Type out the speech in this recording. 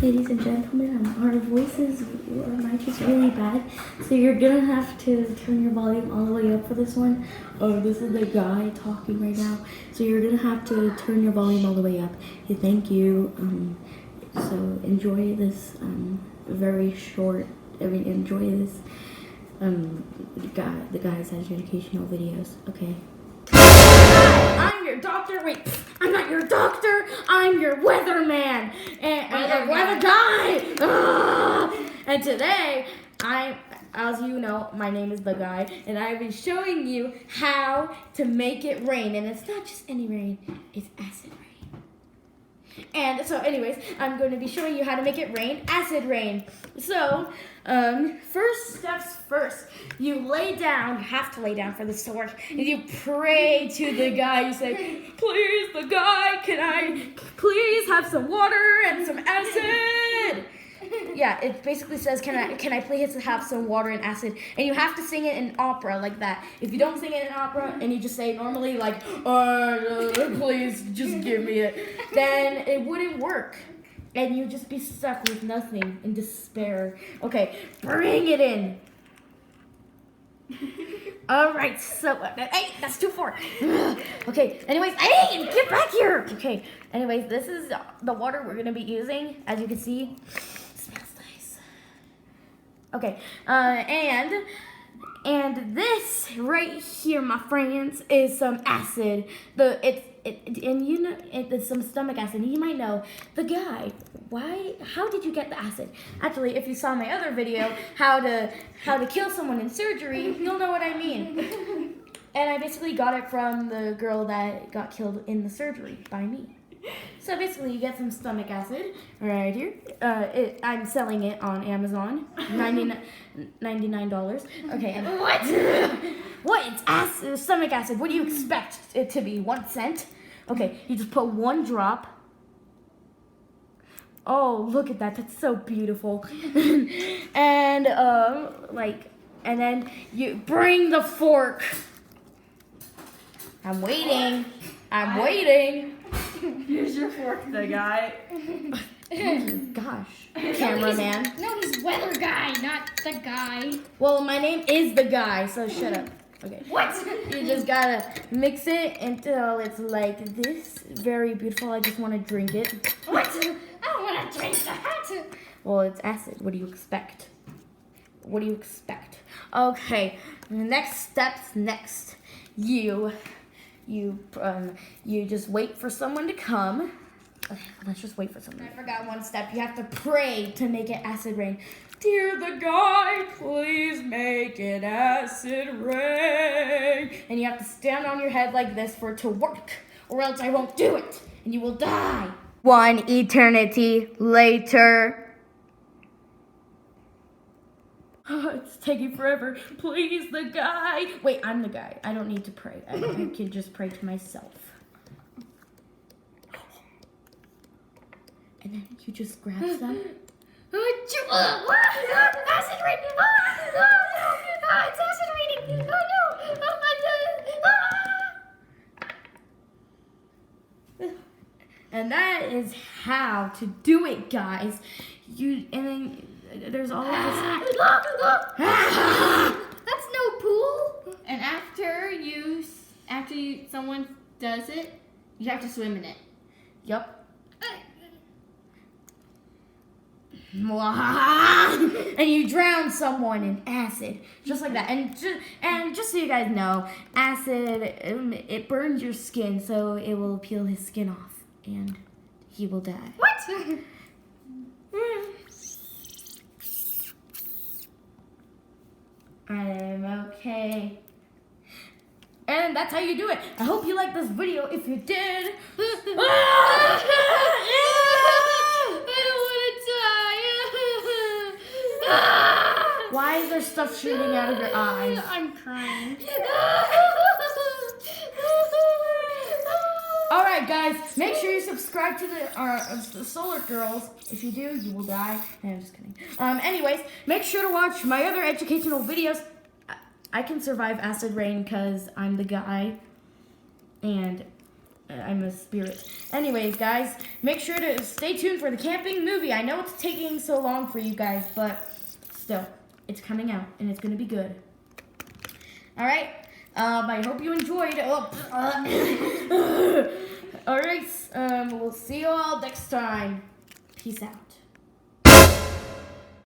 Ladies and gentlemen, our voices, our mic is really bad, so you're gonna have to turn your volume all the way up for this one. Oh, this is the guy talking right now, so you're gonna have to turn your volume all the way up. Okay, thank you. So enjoy this very short. Enjoy this the guy's educational videos. Okay. I'm your doctor. Wait, I'm not your doctor. I'm your weatherman and weather guy. And today, as you know, my name is the guy, and I'll be showing you how to make it rain. And it's not just any rain; it's acid rain. And so, anyways, I'm going to be showing you how to make it rain, acid rain. So, first steps first. You lay down. You have to lay down for this to work. And you pray to the guy. You say, "Please, the guy, can I please have some water and some acid?" Yeah, it basically says, can I please have some water and acid? And you have to sing it in opera like that. If you don't sing it in opera and you just say it normally like, please just give me it, then it wouldn't work. And you'd just be stuck with nothing in despair. Okay, bring it in. All right, so, hey, that's too far. Okay, anyways, hey, get back here. Okay, anyways, this is the water we're gonna be using, as you can see. Smells nice. Okay, and this right here, my friends, is some acid. It's some stomach acid. You might know the guy. How did you get the acid? Actually, if you saw my other video, how to kill someone in surgery, you'll know what I mean. And I basically got it from the girl that got killed in the surgery by me. So basically, you get some stomach acid right here. I'm selling it on Amazon, $99. Okay, and what? What? It's acid, stomach acid. What do you expect it to be? 1 cent? Okay, you just put 1 drop. Oh, look at that. That's so beautiful. And and then you bring the fork. I'm waiting. Here's your fork, the guy. Gosh, cameraman. No, he's weather guy, not the guy. Well, my name is the guy, so shut up. Okay. What? You just gotta mix it until it's like this. Very beautiful. I just want to drink it. What? I don't want to drink that. Well, it's acid. What do you expect? Okay. Next steps. You just wait for someone to come. Let's just wait for someone. I forgot one step. You have to pray to make it acid rain. Dear the guy, please make it acid rain. And you have to stand on your head like this for it to work, or else I won't do it, and you will die. 1 eternity later. It's taking forever. Please, the guy. Wait, I'm the guy. I don't need to pray. I can just pray to myself. And then you just grab some. Acid raining! Oh, no! It's acid raining! Oh, no! And that is how to do it, guys. There's all of this. That's no pool. And after someone does it, you have to swim in it. Yup. And you drown someone in acid, just like that. And just so you guys know, acid it burns your skin, so it will peel his skin off, and he will die. What? I'm okay. And that's how you do it. I hope you liked this video. If you did, why is there stuff shooting out of your eyes? I'm crying. Alright guys, make sure you subscribe to the Solar Girls. If you do, you will die. No, I'm just kidding. Anyways, make sure to watch my other educational videos. I can survive acid rain because I'm the guy. And I'm a spirit. Anyways, guys, make sure to stay tuned for the camping movie. I know it's taking so long for you guys, but still, it's coming out, and it's going to be good. All right. I hope you enjoyed. All right. We'll see you all next time. Peace out.